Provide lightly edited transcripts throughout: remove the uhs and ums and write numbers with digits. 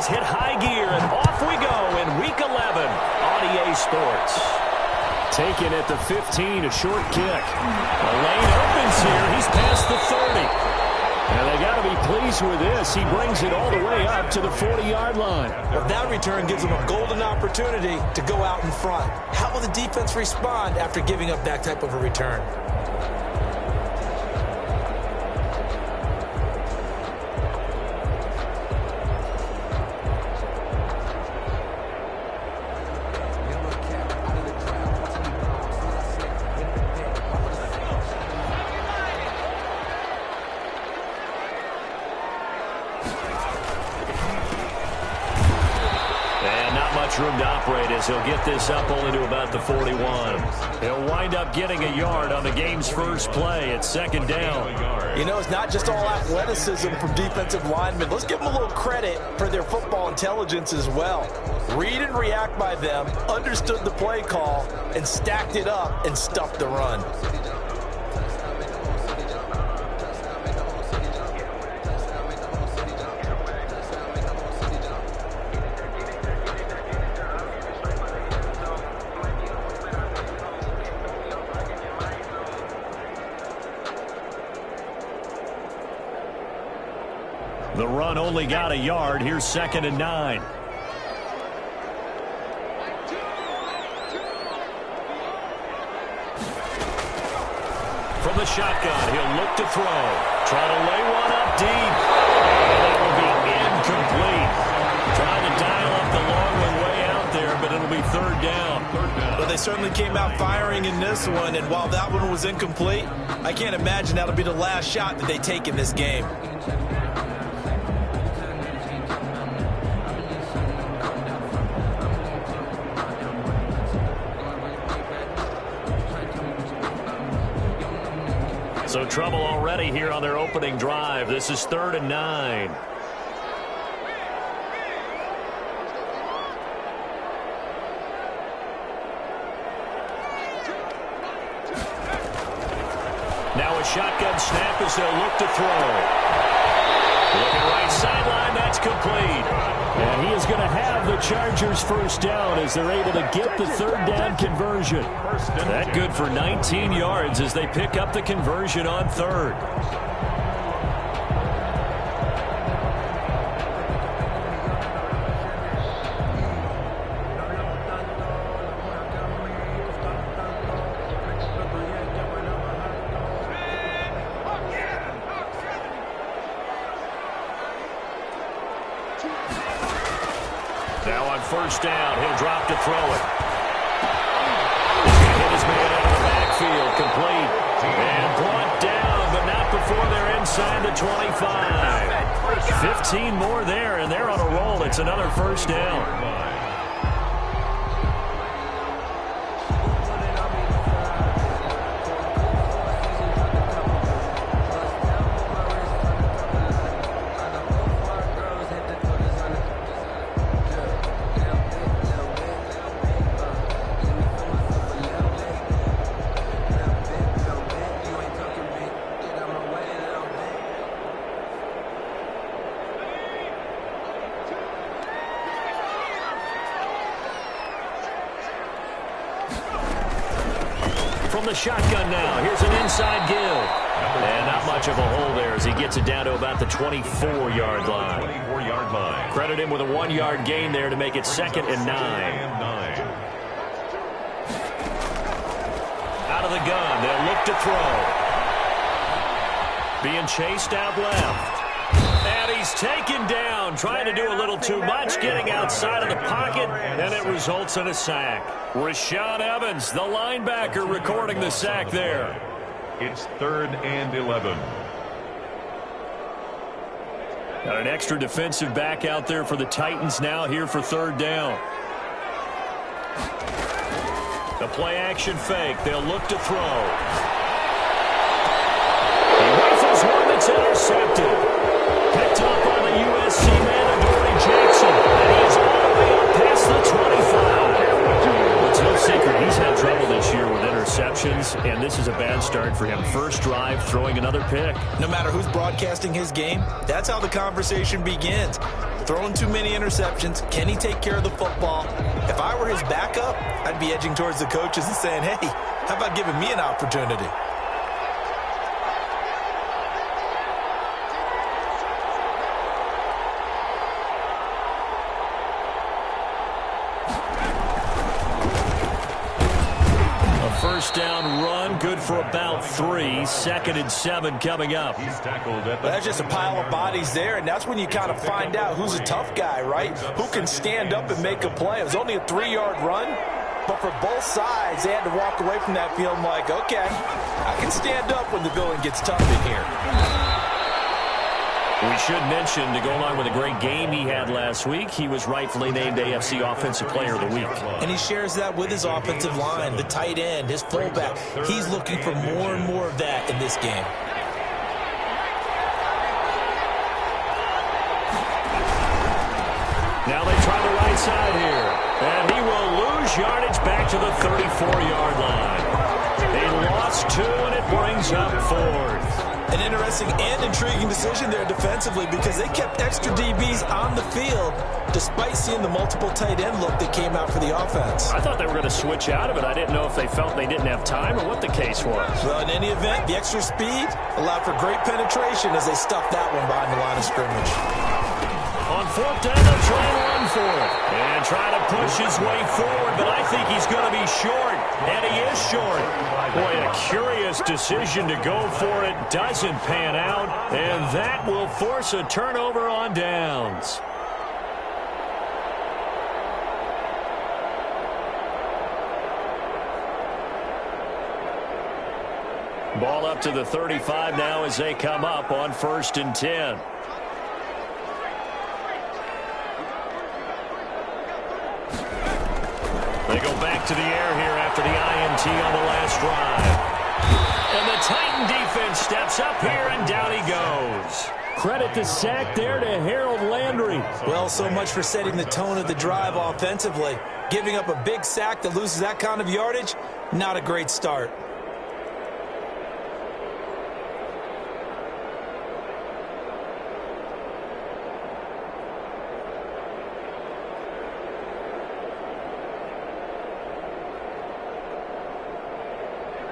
has hit high gear, and off we go in Week 11 on EA Sports. Taken at the 15, a short kick. The lane opens here. He's past the 30. And they got to be pleased with this. He brings it all the way up to the 40-yard line. Well, that return gives him a golden opportunity to go out in front. How will the defense respond after giving up that type of a return? Room to operate as he'll get this up only to about the 41. He'll wind up getting a yard on the game's first play at second down. You know, it's not just all athleticism from defensive linemen. Let's give them a little credit for their football intelligence as well. Read and react by them, understood the play call, and stacked it up and stuffed the run. The run only got a yard. Here's 2nd and 9. From the shotgun, he'll look to throw. Try to lay one up deep. And it will be incomplete. Trying to dial up the long one way out there, but it'll be 3rd down. Well, they certainly came out firing in this one, and while that one was incomplete, I can't imagine that'll be the last shot that they take in this game. So trouble already here on their opening drive. This is 3rd and 9. Now a shotgun snap as they'll look to throw. Looking right sideline, that's complete. And he is going to have the Chargers first down as they're able to get the 3rd down conversion. That good for 19 yards as they pick up the conversion on 3rd. Now on 1st down, he'll drop to throw it. Hit his man out of the backfield, complete. And brought down, but not before they're inside the 25. 15 more there, and they're on a roll. It's another 1st down. From the shotgun now, here's an inside give. And not much of a hole there as he gets it down to about the 24-yard line. Credit him with a 1-yard gain there to make it 2nd and 9. Out of the gun, they'll look to throw. Being chased out left. And he's taken down, trying to do a little too much, getting outside of the pocket, and it results in a sack. Rashaan Evans, the linebacker, recording the sack there. It's 3rd and 11. Got an extra defensive back out there for the Titans now here for 3rd down. The play action fake. They'll look to throw. He rifles one that's intercepted. Picked up on the USC man, Adoree Jackson. And he is all the way up past the 25. It's no secret he's had trouble this year with interceptions, and this is a bad start for him. First drive, throwing another pick. No matter who's broadcasting his game, that's how the conversation begins. throwing too many interceptions. Can he take care of the football? If I were his backup, I'd be edging towards the coaches and saying, hey, how about giving me an opportunity? First down run, good for about 3. 2nd and 7 coming up. He's tackled at the That's just a pile of bodies there, and that's when you kind of find out who's a tough guy, right? Who can stand up and make a play. It was only a 3-yard run, but for both sides, they had to walk away from that field like, okay, I can stand up when the going gets tough in here. We should mention, to go along with a great game he had last week, he was rightfully named AFC Offensive Player of the Week. And he shares that with his offensive line, the tight end, his fullback. He's looking for more and more of that in this game. Now they try the right side here. And he will lose yardage back to the 34-yard line. They lost 2, and it brings up 4th. An interesting and intriguing decision there defensively because they kept extra DBs on the field despite seeing the multiple tight end look that came out for the offense. I thought they were going to switch out of it. I didn't know if they felt they didn't have time or what the case was. Well, in any event, the extra speed allowed for great penetration as they stuffed that one behind the line of scrimmage. On 4th down, they'll try and run for it. And try to push his way forward, but I think he's going to be short. And he is short. Boy, a curious decision to go for it. Doesn't pan out. And that will force a turnover on downs. Ball up to the 35 now as they come up on 1st and 10. They go back to the air here after the INT on the last drive. And the Titan defense steps up here, and down he goes. Credit the sack there to Harold Landry. Well, so much for setting the tone of the drive offensively. Giving up a big sack that loses that kind of yardage, not a great start.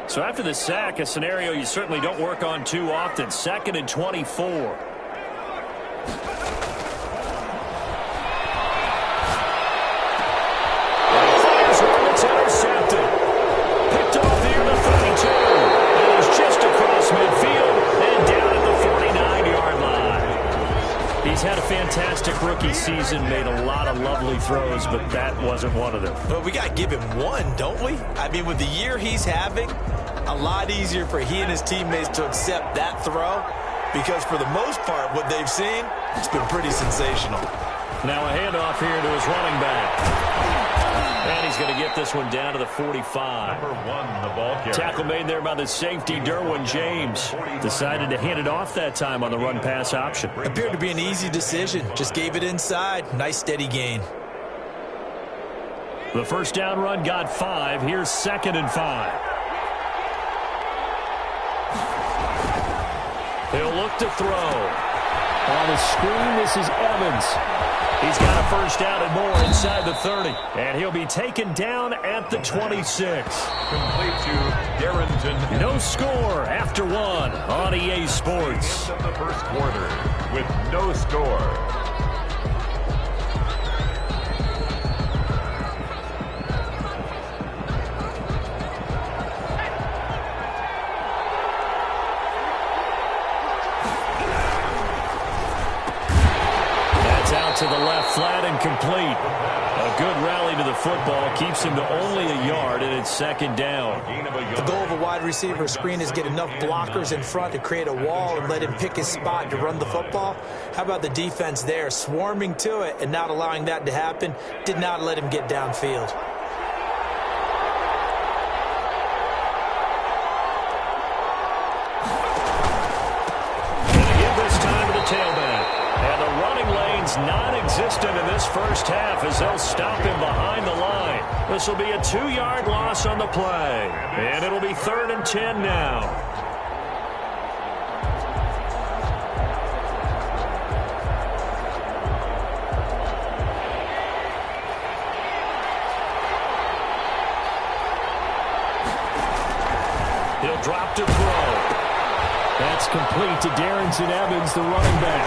So after the sack, a scenario you certainly don't work on too often. 2nd and 24. It's intercepted. Picked off near the 32. And he's just across midfield and down at the 49-yard line. He's had a fantastic rookie season, made a lot of lovely throws, but that wasn't one of them. Well, we got to give him one, don't we? I mean, with the year he's having, a lot easier for he and his teammates to accept that throw because for the most part, what they've seen, it's been pretty sensational. Now a handoff here to his running back. And he's going to get this one down to the 45. Number 1, the ball carrier. Tackle made there by the safety, Derwin James. Decided to hand it off that time on the run-pass option. Appeared to be an easy decision. Just gave it inside. Nice steady gain. The first down run got 5. Here's 2nd and 5. He'll look to throw. On the screen, this is Evans. He's got a first down and more inside the 30. And he'll be taken down at the 26. Complete to Darrington. No score after 1 on EA Sports. End of the first quarter with no score. To the left, flat and complete. A good rally to the football keeps him to only a yard, and it's 2nd down. The goal of a wide receiver screen is get enough blockers in front to create a wall and let him pick his spot to run the football. How about the defense there, swarming to it and not allowing that to happen? Did not let him get downfield. And again this time to the tailback. And the running lane's non-existent in this first half as they'll stop him behind the line. This will be a 2-yard loss on the play. And it'll be 3rd and 10 now. They'll drop to throw. That's complete to Darrington Evans, the running back.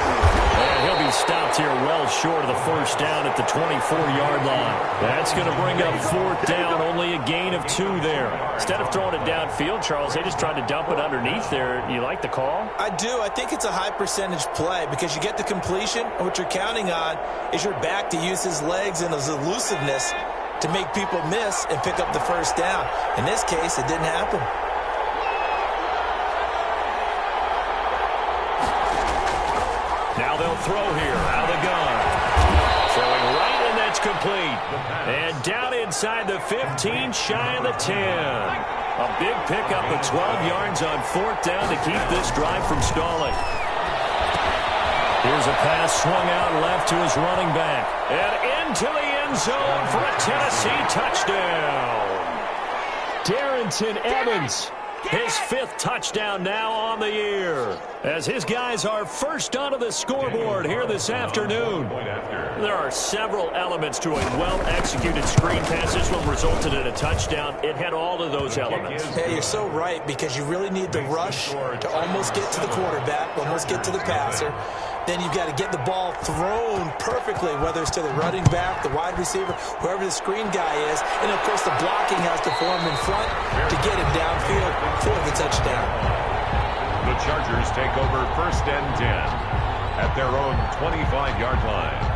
And he'll be stopped here well short of the first down at the 24-yard line. That's going to bring up fourth down, only a gain of 2 there. Instead of throwing it downfield, Charles, they just tried to dump it underneath there. You like the call? I do. I think it's a high percentage play because you get the completion, and what you're counting on is your back to use his legs and his elusiveness to make people miss and pick up the first down. In this case, it didn't happen. Now they'll throw here out of the gun. Throwing right, and that's complete. And down inside the 15, shy of the 10. A big pickup of 12 yards on fourth down to keep this drive from stalling. Here's a pass swung out left to his running back. And into the end zone for a Tennessee touchdown. Darrington Evans. His 5th touchdown now on the year, as his guys are first onto the scoreboard here this afternoon. There are several elements to a well-executed screen pass. This one resulted in a touchdown. It had all of those elements. Hey, you're so right, because you really need the rush to almost get to the quarterback, almost get to the passer. Then you've got to get the ball thrown perfectly, whether it's to the running back, the wide receiver, whoever the screen guy is. And, of course, the blocking has to form in front to get him downfield for the touchdown. The Chargers take over 1st and 10 at their own 25-yard line.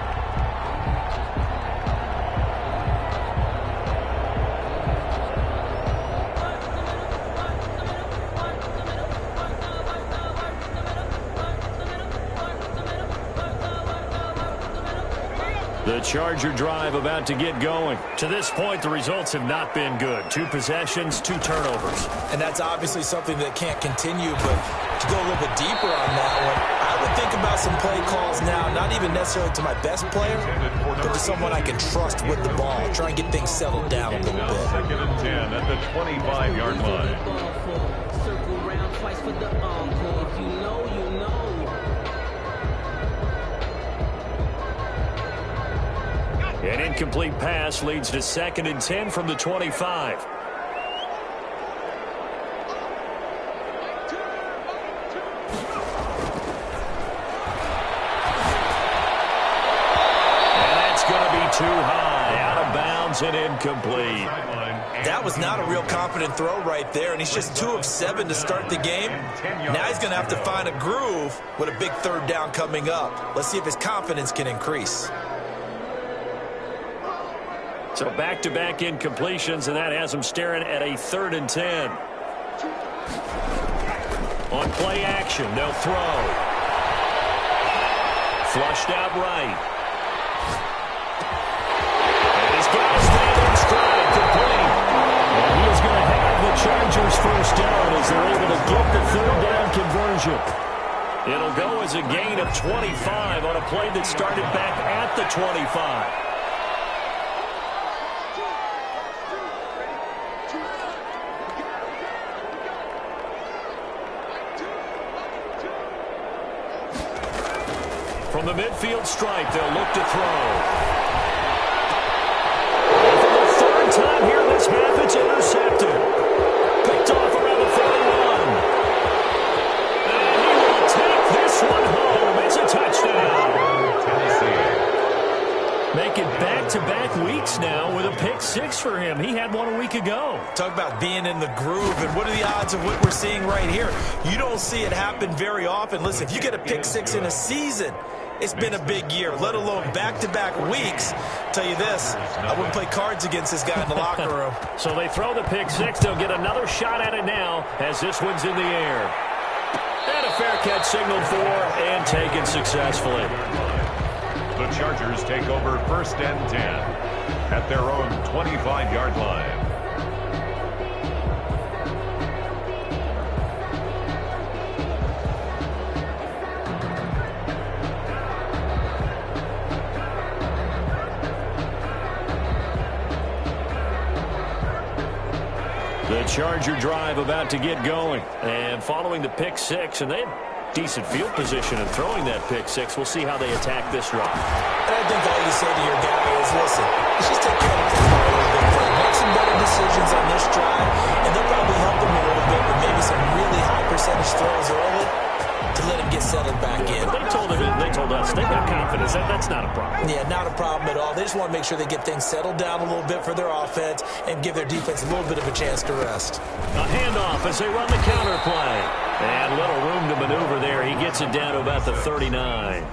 The Charger drive about to get going. To this point, the results have not been good. 2 possessions, 2 turnovers. And that's obviously something that can't continue, but to go a little bit deeper on that one, I would think about some play calls now, not even necessarily to my best player, but to someone I can trust with the ball. Try and get things settled down a little bit. 2nd and 10 at the 25-yard line. Circle round twice for the encore. If you know, you know. An incomplete pass leads to 2nd and 10 from the 25. And that's going to be too high, out of bounds and incomplete. That was not a real confident throw right there, and he's just 2 of 7 to start the game. Now he's going to have to find a groove with a big 3rd down coming up. Let's see if his confidence can increase. So back-to-back incompletions, and that has him staring at a 3rd and 10. On play action, they'll throw. Flushed out right. And he's got to stand in stride, complete. And he is going to have the Chargers first down as they're able to get the 3rd down conversion. It'll go as a gain of 25 on a play that started back at the 25. From the midfield stripe, they'll look to throw. And for the 3rd time here this half, it's intercepted. Picked off around the 31. And he will take this one home. It's a touchdown. Making back-to-back weeks now with a pick 6 for him. He had one a week ago. Talk about being in the groove, and what are the odds of what we're seeing right here? You don't see it happen very often. Listen, if you get a pick 6 in a season, it's been a big year, let alone back-to-back weeks. Tell you this, I wouldn't play cards against this guy in the locker room. So they throw the pick 6. They'll get another shot at it now as this one's in the air. And a fair catch signaled for and taken successfully. The Chargers take over 1st and 10 at their own 25-yard line. The Charger drive about to get going. And following the pick 6, and they had decent field position in throwing that pick 6. We'll see how they attack this drive. And I think all you say to your guy is, listen, let's just take care of the football a little bit. Make some better decisions on this drive, and they'll probably help them a little bit with maybe some just want to make sure they get things settled down a little bit for their offense and give their defense a little bit of a chance to rest. A handoff as they run the counter play. And little room to maneuver there. He gets it down to about the 39.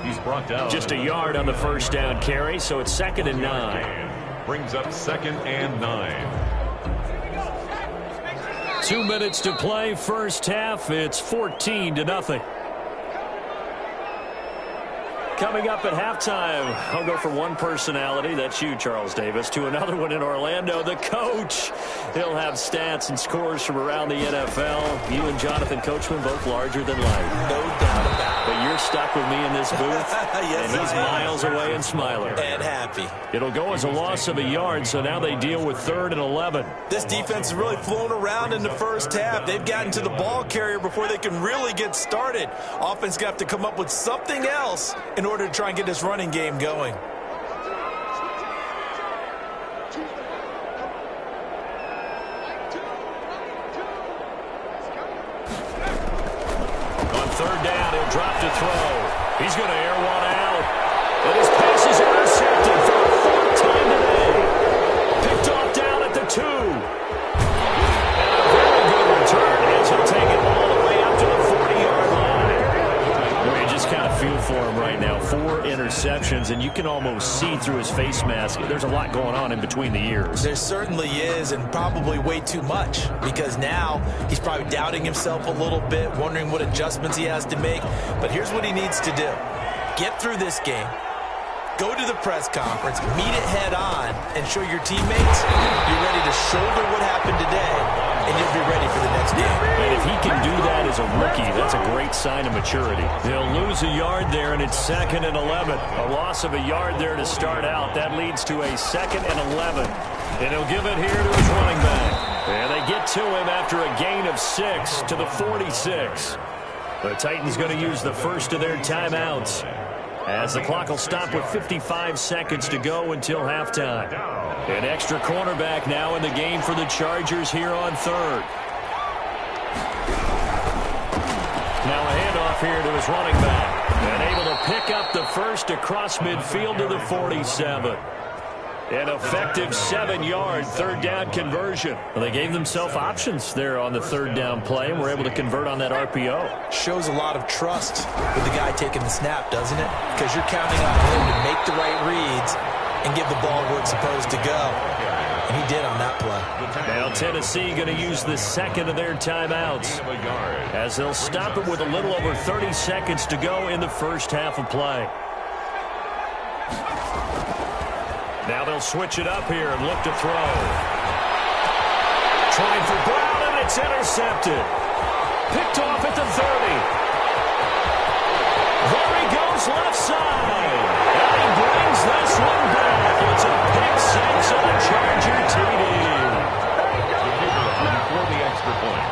He's brought down. Just a yard on the first down carry, so it's 2nd and 9. Brings up 2nd and 9. 2 minutes to play, first half. It's 14-0. Coming up at halftime, I'll go from one personality, that's you, Charles Davis, to another one in Orlando, the coach. He'll have stats and scores from around the NFL. You and Jonathan Coachman both larger than life. No doubt about it. But you're stuck with me in this booth, yes, and he's miles away and smiling. And happy. It'll go as a loss of a yard, so now they deal with 3rd and 11. This defense has really flown around in the first half. They've gotten to the ball carrier before they can really get started. Offense got to come up with something else in order to try and get this running game going. On 3rd down, he'll drop to throw. He's going to air one out. And his pass is intercepted for the 4th time today. Picked off down at the 2. And a very good return as he'll take it all the way up to the 40-yard line. I mean, just kind of feel for him right now. 4 interceptions, and you can almost see through his face mask. There's a lot going on in between the ears. There certainly is, and probably way too much, because now he's probably doubting himself a little bit, wondering what adjustments he has to make. But here's what he needs to do. Get through this game, go to the press conference, meet it head on, and show your teammates you're ready to shoulder what happened today, and you'll be ready for the next game. And if he can do that as a rookie, that's a great sign of maturity. They'll lose a yard there, and it's 2nd and 11. A loss of a yard there to start out. That leads to a 2nd and 11. And he'll give it here to his running back. And they get to him after a gain of 6 to the 46. The Titans going to use the first of their timeouts, as the clock will stop with 55 seconds to go until halftime. An extra cornerback now in the game for the Chargers here on 3rd. Now a handoff here to his running back. And able to pick up the first across midfield to the 47. An effective 7-yard 3rd down conversion. Well, they gave themselves options there on the 3rd down play, and were able to convert on that RPO. Shows a lot of trust with the guy taking the snap, doesn't it? Because you're counting on him to make the right reads and give the ball where it's supposed to go. And he did on that play. Now Tennessee going to use the 2nd of their timeouts, as they'll stop it with a little over 30 seconds to go in the first half of play. Now they'll switch it up here and look to throw. Trying for Brown, and it's intercepted. Picked off at the 30. There he goes left side. And he brings this one back. It's a pick 6 on a Charger TD. Before the extra point.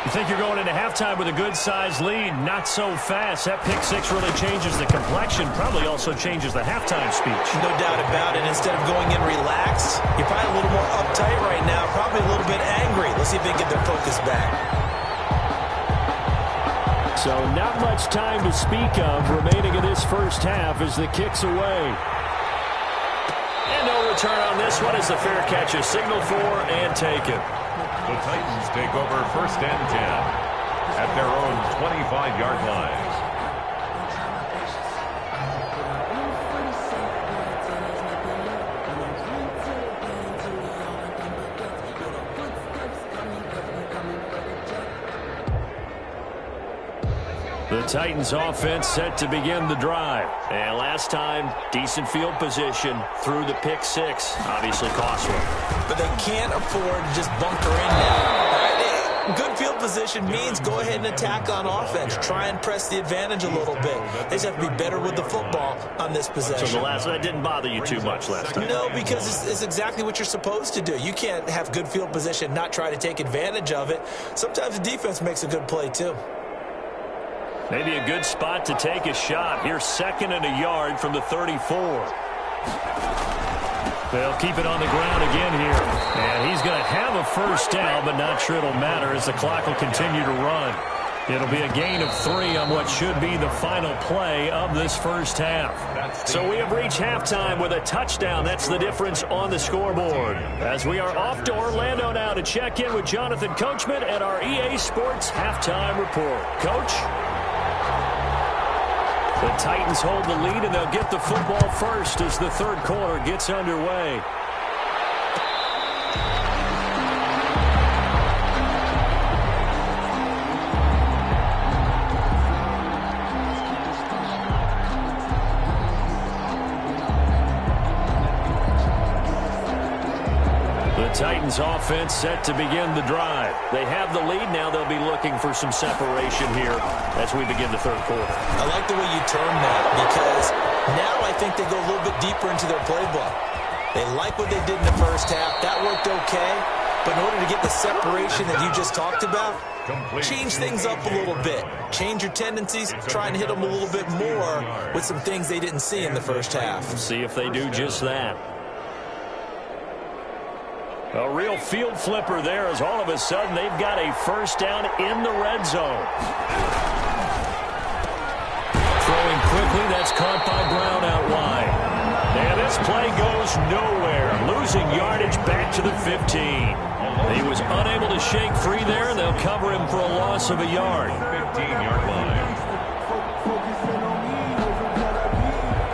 You think you're going into halftime with a good-sized lead? Not so fast. That pick 6 really changes the complexion. Probably also changes the halftime speech. No doubt about it. Instead of going in relaxed, you're probably a little more uptight right now. Probably a little bit angry. Let's see if they can get their focus back. So not much time to speak of remaining in this first half as the kick's away. And no return on this one as the fair catch is signaled for and taken. The Titans take over 1st and 10 at their own 25-yard line. The Titans offense set to begin the drive. And last time, decent field position through the pick 6. Obviously costly. But they can't afford to just bunker in now. Right? Good field position means go ahead and attack on offense. Try and press the advantage a little bit. They just have to be better with the football on this possession. So the last one didn't bother you too much last time? No, because it's exactly what you're supposed to do. You can't have good field position, not try to take advantage of it. Sometimes the defense makes a good play too. Maybe a good spot to take a shot. Here's 2nd and a yard from the 34. They'll keep it on the ground again here. And he's going to have a first down, but not sure it'll matter as the clock will continue to run. It'll be a gain of 3 on what should be the final play of this first half. So we have reached halftime with a touchdown. That's the difference on the scoreboard. As we are off to Orlando now to check in with Jonathan Coachman at our EA Sports Halftime Report. Coach? The Titans hold the lead, and they'll get the football first as the third quarter gets underway. Titans offense set to begin the drive. They have the lead. Now they'll be looking for some separation here as we begin the third quarter. I like the way you term that, because now I think they go a little bit deeper into their playbook. They like what they did in the first half. That worked okay. But in order to get the separation that you just talked about, change things up a little bit. Change your tendencies. Try and hit them a little bit more with some things they didn't see in the first half. See if they do just that. A real field flipper there, as all of a sudden they've got a first down in the red zone. Throwing quickly, that's caught by Brown out wide. And this play goes nowhere. Losing yardage back to the 15. He was unable to shake free there, and they'll cover him for a loss of a yard. 15-yard line.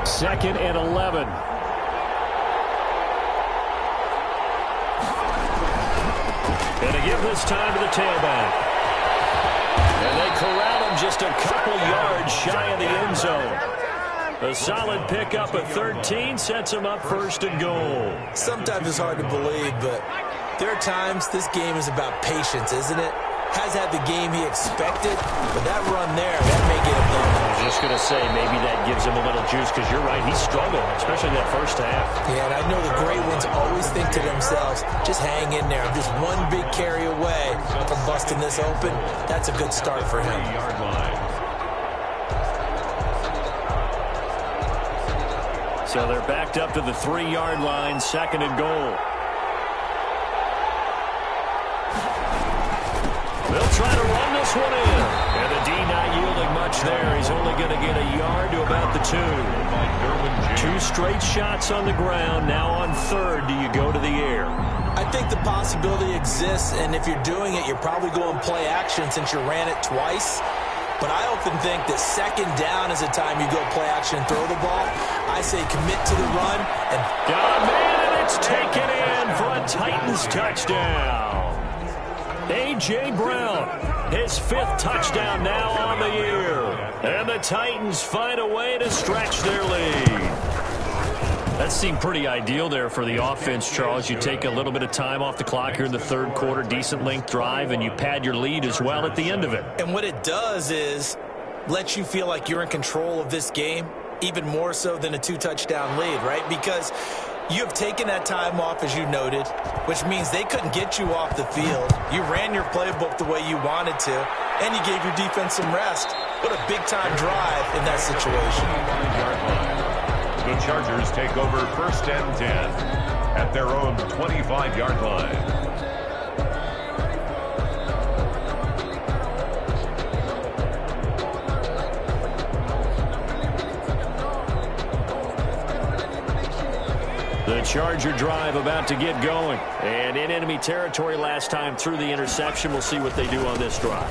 2nd and 11. And to give this time to the tailback. And they corral him just a couple yards shy of the end zone. A solid pickup at 13 sets him up first and goal. Sometimes it's hard to believe, but there are times this game is about patience, isn't it? Has had the game he expected, but that run there, that may get him going. I was just going to say, maybe that gives him a little juice, because you're right, he struggled, especially that first half. Yeah, and I know the great ones always think to themselves, just hang in there. I'm just one big carry away from busting this open. That's a good start for him. Yard line. So they're backed up to the 3-yard line, 2nd and goal. They'll try to run this one in. And the D not yielding much there. He's only going to get a yard to about the 2. 2 straight shots on the ground. Now on 3rd, do you go to the air? I think the possibility exists, and if you're doing it, you're probably going play action since you ran it twice. But I often think that 2nd down is the time you go play action and throw the ball. I say commit to the run. And got a man, and it's taken in for a Titans touchdown. A.J. Brown, his 5th touchdown now on the year. And the Titans find a way to stretch their lead. That seemed pretty ideal there for the offense, Charles. You take a little bit of time off the clock here in the 3rd quarter, decent length drive, and you pad your lead as well at the end of it. And what it does is let you feel like you're in control of this game, even more so than a 2-touchdown lead, right? Because you have taken that time off, as you noted, which means they couldn't get you off the field. You ran your playbook the way you wanted to, and you gave your defense some rest. What a big-time drive in that situation. The Chargers take over 1st and 10 at their own 25-yard line. The Charger drive about to get going. And in enemy territory last time through the interception. We'll see what they do on this drive.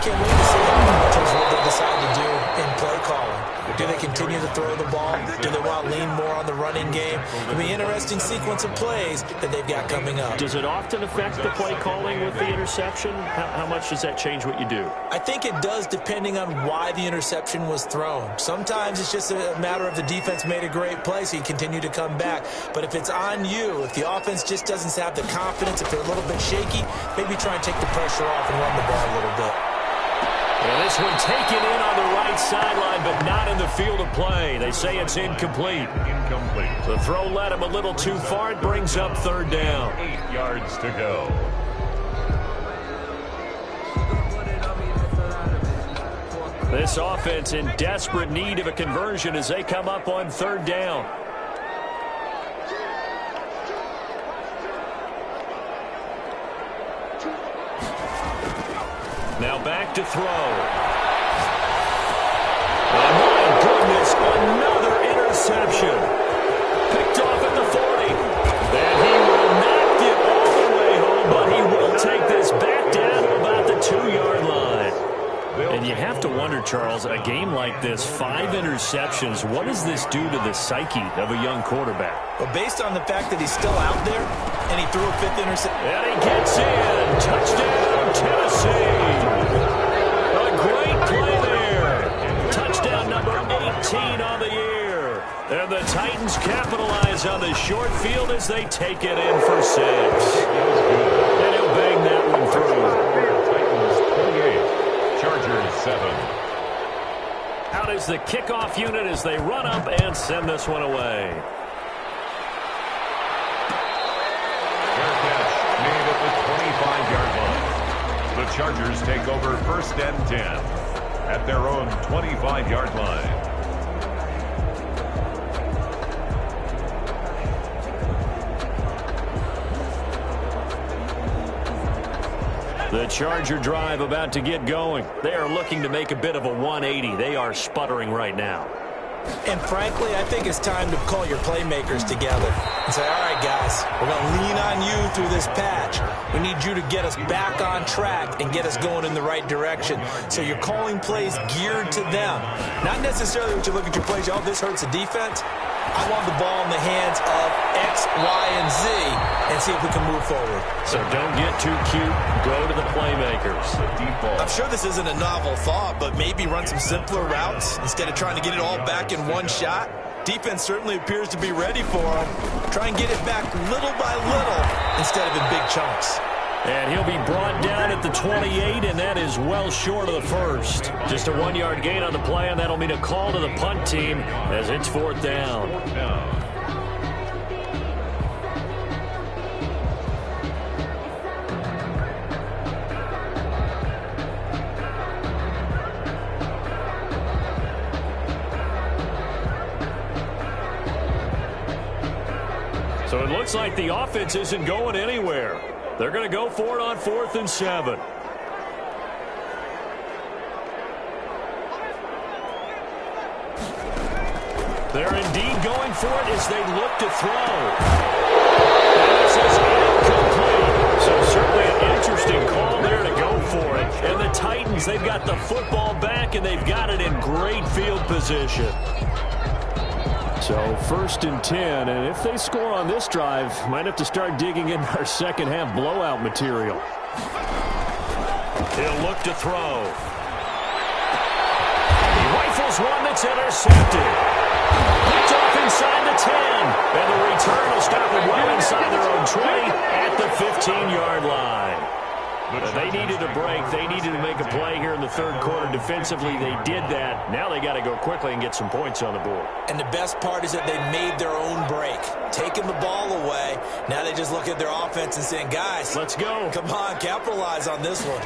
Can't wait to see what they decide to do in play calling. Do they continue to throw the ball? Do they want to lean more on the running game? It'll be an interesting sequence of plays that they've got coming up. Does it often affect the play calling with the interception? How much does that change what you do? I think it does, depending on why the interception was thrown. Sometimes it's just a matter of the defense made a great play, so you continue to come back. But if it's on you, if the offense just doesn't have the confidence, if they're a little bit shaky, maybe try and take the pressure off and run the ball a little bit. And this one taken in on the right sideline, but not in the field of play. They say it's incomplete. Incomplete. The throw led him a little too far. It brings up 3rd down. 8 yards to go. This offense in desperate need of a conversion as they come up on 3rd down. Now back to throw. And my goodness, another interception. Picked off at the 40. And he will not get all the way home, but he will take this back down to about the 2-yard line. And you have to wonder, Charles, a game like this, 5 interceptions, what does this do to the psyche of a young quarterback? Well, based on the fact that he's still out there and he threw a 5th interception. And he gets in. Touchdown, Tennessee. A great play there. Touchdown number 18 on the year. And the Titans capitalize on the short field as they take it in for 6. And he'll bang that one through. Chargers 7. Out is the kickoff unit as they run up and send this one away. Fair catch made at the 25-yard line. The Chargers take over 1st and 10 at their own 25-yard line. The Charger drive about to get going. They are looking to make a bit of a 180. They are sputtering right now. And frankly, I think it's time to call your playmakers together and say, all right, guys, we're going to lean on you through this patch. We need you to get us back on track and get us going in the right direction. So you're calling plays geared to them. Not necessarily when you look at your plays, oh, this hurts the defense. I want the ball in the hands of X, Y, and Z and see if we can move forward. So don't get too cute. Go to the playmakers. I'm sure this isn't a novel thought, but maybe run some simpler routes instead of trying to get it all back in one shot. Defense certainly appears to be ready for them. Try and get it back little by little instead of in big chunks. And he'll be brought down at the 28, and that is well short of the first. Just a 1-yard gain on the play, and that'll mean a call to the punt team as it's 4th down. So it looks like the offense isn't going anywhere. They're going to go for it on 4th and 7. They're indeed going for it as they look to throw. And this is incomplete. So certainly an interesting call there to go for it. And the Titans, they've got the football back, and they've got it in great field position. So 1st and 10, and if they score on this drive, might have to start digging in our second half blowout material. He'll look to throw. He rifles one that's intercepted. Picked off inside the 10, and the return will stop it well inside their own 20 at the 15-yard line. They needed a break. They needed to make a play here in the 3rd quarter defensively. They did that. Now they got to go quickly and get some points on the board. And the best part is that they made their own break, taking the ball away. Now they just look at their offense and saying, guys, let's go. Come on, capitalize on this one.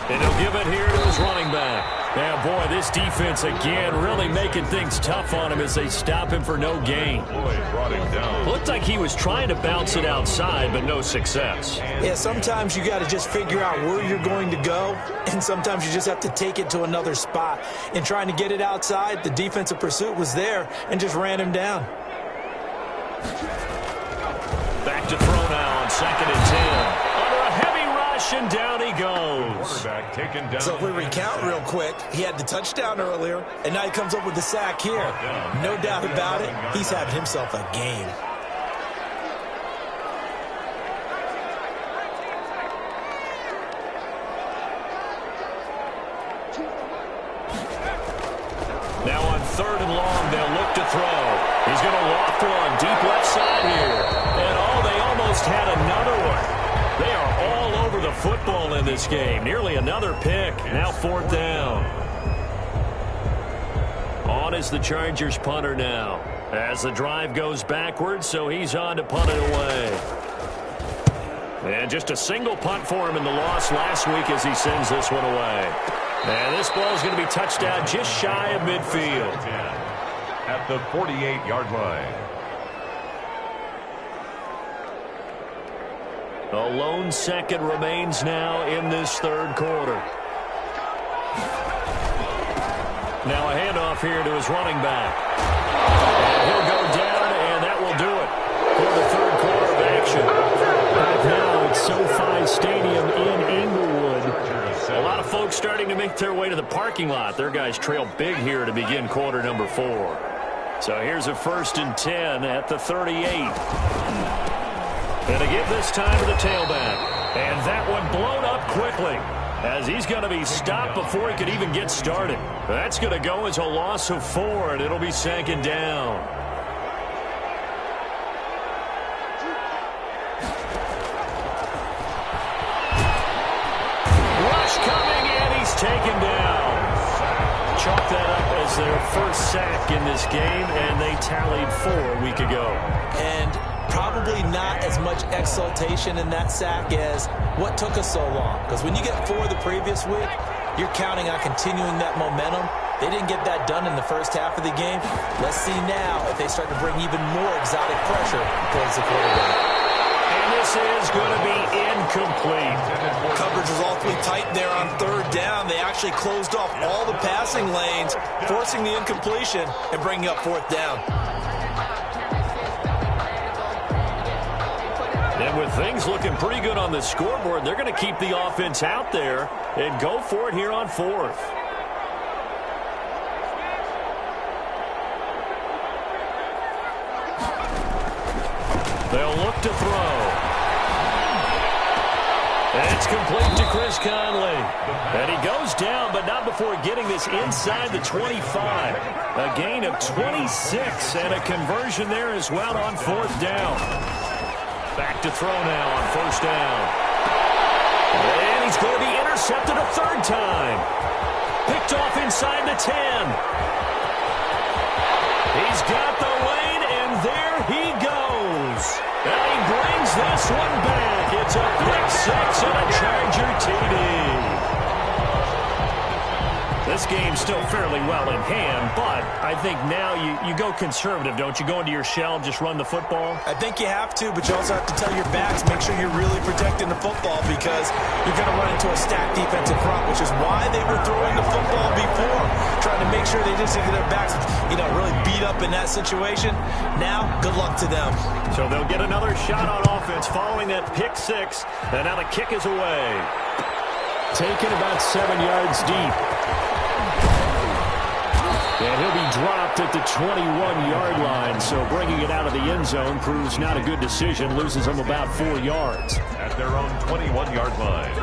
And he'll give it here to his running back. Now, boy, this defense, again, really making things tough on him as they stop him for no gain. Brought him down. Looked like he was trying to bounce it outside, but no success. Yeah, sometimes you got to just figure out where you're going to go, and sometimes you just have to take it to another spot. In trying to get it outside, the defensive pursuit was there and just ran him down. Back to throw now on 2nd and 10. Under a heavy rush, and down he goes. Quarterback taken down. So if we recount real quick, he had the touchdown earlier, and now he comes up with the sack here. No doubt about it, he's having himself a game. Now on 3rd and long, they'll look to throw. He's going to loft one deep left side here. And they almost had another one. They are all over the football in this game. Nearly another pick. Now 4th down. On is the Chargers punter now. As the drive goes backwards, so he's on to punt it away. And just a single punt for him in the loss last week as he sends this one away. And this ball is going to be touched out just shy of midfield. At the 48-yard line. A lone second remains now in this third quarter. Now a handoff here to his running back. And he'll go down, and that will do it for the third quarter of action. Right now it's SoFi Stadium in Inglewood. A lot of folks starting to make their way to the parking lot. Their guys trail big here to begin quarter number 4. So here's a 1st and 10 at the 38. And to give this time to the tailback. And that one blown up quickly, as he's going to be stopped before he could even get started. That's going to go as a loss of 4, and it'll be 2nd down. Rush coming, and he's taken down. Chalk that up as their first sack in this game, and they tallied 4 a week ago. And probably not as much exultation in that sack as what took us so long. Because when you get 4 the previous week, you're counting on continuing that momentum. They didn't get that done in the first half of the game. Let's see now if they start to bring even more exotic pressure towards the quarterback. And this is going to be incomplete. Coverage was awfully tight there on 3rd down. They actually closed off all the passing lanes, forcing the incompletion and bringing up 4th down. And with things looking pretty good on the scoreboard, they're going to keep the offense out there and go for it here on 4th. They'll look to throw. And it's complete to Chris Conley. And he goes down, but not before getting this inside the 25. A gain of 26 and a conversion there as well on 4th down. Back to throw now on 1st down. And he's going to be intercepted a 3rd time. Picked off inside the 10. He's got the lane, and there he goes. And he brings this one back. It's a pick 6 and a Charger TD. This game's still fairly well in hand, but I think now you go conservative, don't you? Go into your shell, just run the football? I think you have to, but you also have to tell your backs, make sure you're really protecting the football, because you're going to run into a stacked defensive front, which is why they were throwing the football before, trying to make sure they just get their backs, really beat up in that situation. Now, good luck to them. So they'll get another shot on offense following that pick 6, and now the kick is away. Taken about 7 yards deep. And he'll be dropped at the 21-yard line, so bringing it out of the end zone proves not a good decision, loses him about 4 yards. At their own 21-yard line.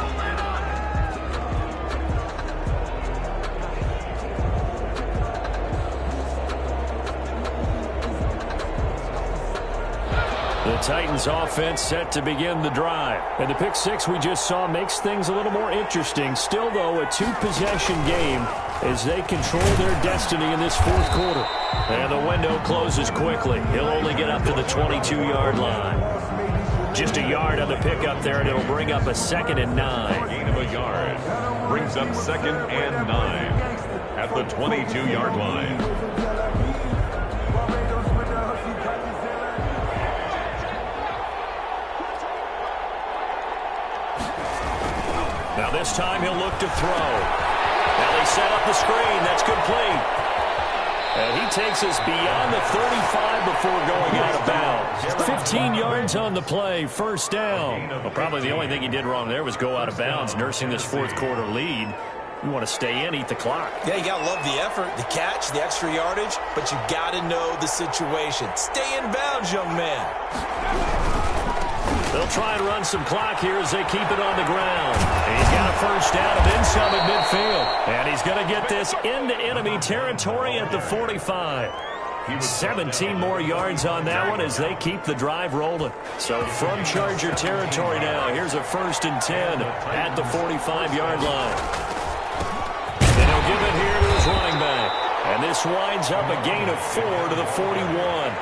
The Titans offense set to begin the drive. And the pick 6 we just saw makes things a little more interesting. Still, though, a 2-possession game as they control their destiny in this 4th quarter. And the window closes quickly. He'll only get up to the 22-yard line. Just a yard on the pickup there, and it'll bring up a 2nd and 9. Gain of a yard. Brings up 2nd and 9 at the 22-yard line. Now this time he'll look to throw. Now they set up the screen. That's complete. And he takes us beyond the 35 before going out of bounds. 15 yards on the play, 1st down. Well, probably the only thing he did wrong there was go out of bounds, nursing this 4th quarter lead. You want to stay in, eat the clock. Yeah, you got to love the effort, the catch, the extra yardage, but you got to know the situation. Stay in bounds, young man. They'll try and run some clock here as they keep it on the ground. He's got a 1st down and then some at midfield. And he's going to get this into enemy territory at the 45. 17 more yards on that one as they keep the drive rolling. So from Charger territory now, here's a 1st and 10 at the 45-yard line. And he'll give it here to his running back. And this winds up a gain of 4 to the 41.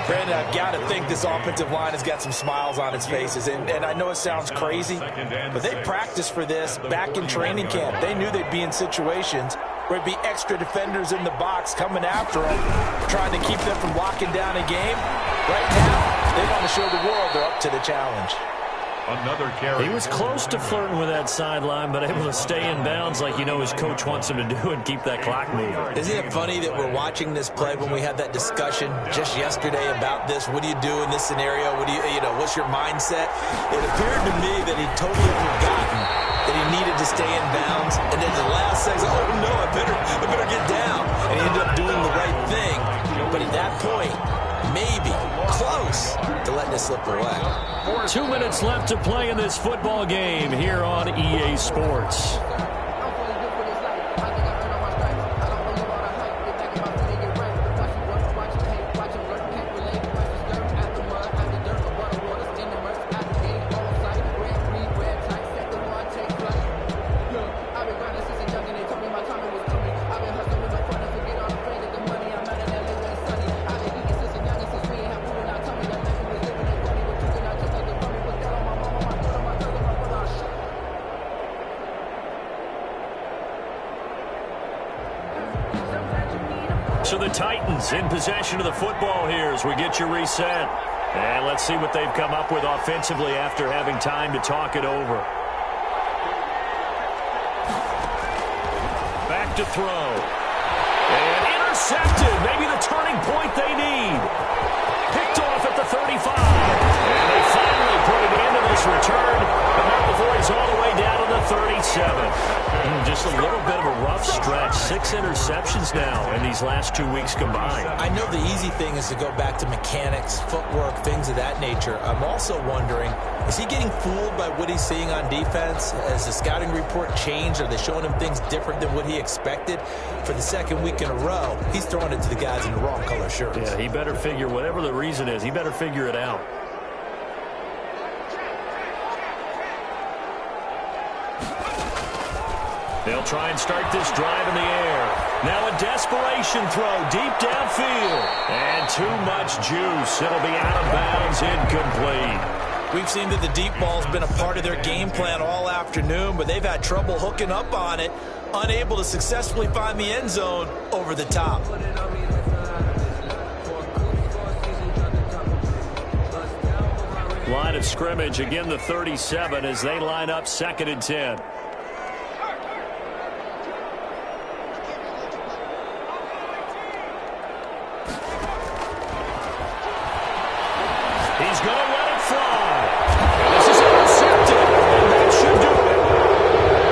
Brandon, I've got to think this offensive line has got some smiles on its faces. And I know it sounds crazy, but they practiced for this back in training camp. They knew they'd be in situations where it'd be extra defenders in the box coming after them, trying to keep them from locking down a game. Right now, they want to show the world they're up to the challenge. Another carry. He was close to flirting with that sideline, but able to stay in bounds like you know his coach wants him to do and keep that clock moving. Isn't it funny that we're watching this play when we had that discussion just yesterday about this? What do you do in this scenario? What do you know, what's your mindset? It appeared to me that he'd totally forgotten that he needed to stay in bounds. And then the last second, oh no, I better get down. And he ended up doing the right thing. But at that point, maybe close to letting it slip away. 2 minutes left to play in this football game here on EA Sports. So the Titans in possession of the football here as we get you reset. And let's see what they've come up with offensively after having time to talk it over. Back to throw. And intercepted. Maybe the turning point they need. Picked off at the 35. And they finally put an end to this return. But not before he's all the way down to the 37. Just a little bit of a rough stretch. 6 interceptions now in these last 2 weeks combined. I know the easy thing is to go back to mechanics, footwork, things of that nature. I'm also wondering, is he getting fooled by what he's seeing on defense? Has the scouting report changed? Are they showing him things different than what he expected? For the second week in a row, he's throwing it to the guys in the wrong color shirts. Yeah, he better figure, whatever the reason is, he better figure it out. They'll try and start this drive in the air. Now a desperation throw deep downfield. And too much juice. It'll be out of bounds, incomplete. We've seen that the deep ball's been a part of their game plan all afternoon, but they've had trouble hooking up on it, unable to successfully find the end zone over the top. Line of scrimmage, again the 37 as they line up 2nd and 10. He's going to let it fly. And this is intercepted. And that should do it.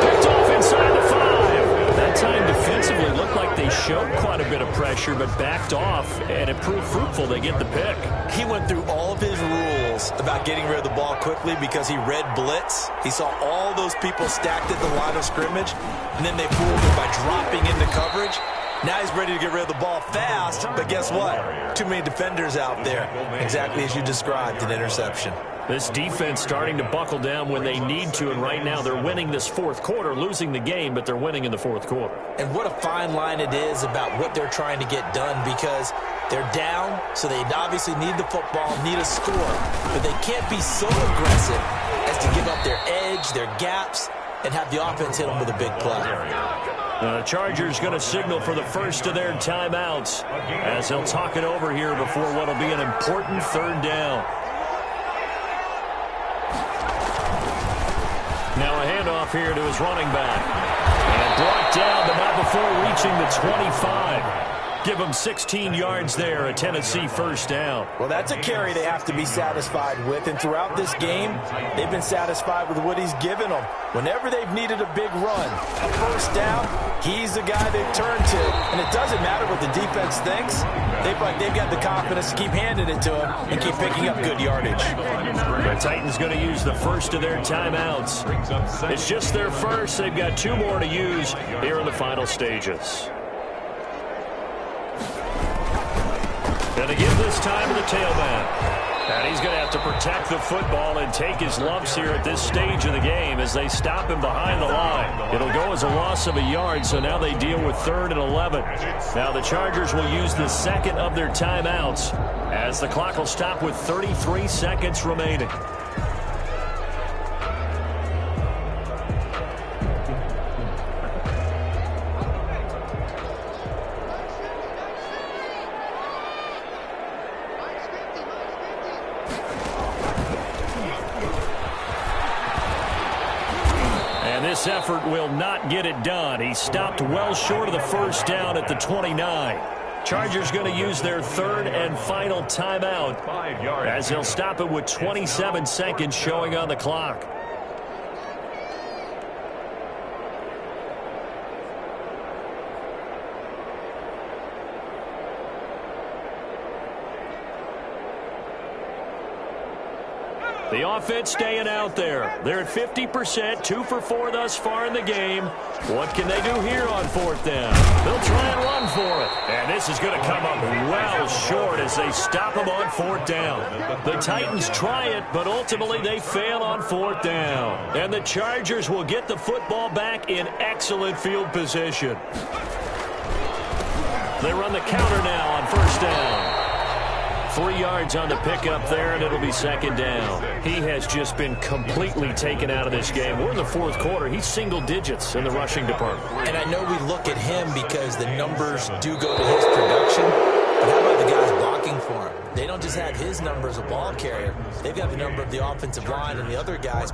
Picked off inside the 5. That time defensively looked like they showed quite a bit of pressure, but backed off, and it proved fruitful. They get the pick. He went through all of his rules about getting rid of the ball quickly because he read blitz. He saw all those people stacked at the line of scrimmage, and then they fooled him by dropping into coverage. Now he's ready to get rid of the ball fast, but guess what? Too many defenders out there. Exactly as you described, an interception. This defense starting to buckle down when they need to, and right now they're winning this 4th quarter, losing the game, but they're winning in the 4th quarter. And what a fine line it is about what they're trying to get done, because they're down, so they obviously need the football, need a score, but they can't be so aggressive as to give up their edge, their gaps, and have the offense hit them with a big play. The Chargers going to signal for the first of their timeouts as they'll talk it over here before what will be an important 3rd down. Now a handoff here to his running back. And brought down, but not before reaching the 25. Give them 16 yards there, a Tennessee 1st down. Well, that's a carry they have to be satisfied with, and throughout this game, they've been satisfied with what he's given them. Whenever they've needed a big run, a 1st down, he's the guy they've turned to, and it doesn't matter what the defense thinks. They've got the confidence to keep handing it to him and keep picking up good yardage. The Titans going to use the first of their timeouts. It's just their first. They've got 2 more to use here in the final stages. And to give this time to the tailback. And he's going to have to protect the football and take his lumps here at this stage of the game as they stop him behind the line. It'll go as a loss of a yard, so now they deal with 3rd and 11. Now the Chargers will use the 2nd of their timeouts as the clock will stop with 33 seconds remaining. And this effort will not get it done. He stopped well short of the first down at the 29. Chargers going to use their third and final timeout as they'll stop it with 27 seconds showing on the clock. The offense staying out there. They're at 50%, 2 for 4 thus far in the game. What can they do here on fourth down? They'll try and run for it. And this is going to come up well short as they stop them on fourth down. The Titans try it, but ultimately they fail on fourth down. And the Chargers will get the football back in excellent field position. They run the counter now on first down. 3 yards on the pickup there, and it'll be second down. He has just been completely taken out of this game. We're in the fourth quarter. He's single digits in the rushing department. And I know we look at him because the numbers do go to his production. But how about the guys blocking for him? They don't just have his number as a ball carrier. They've got the number of the offensive line and the other guys.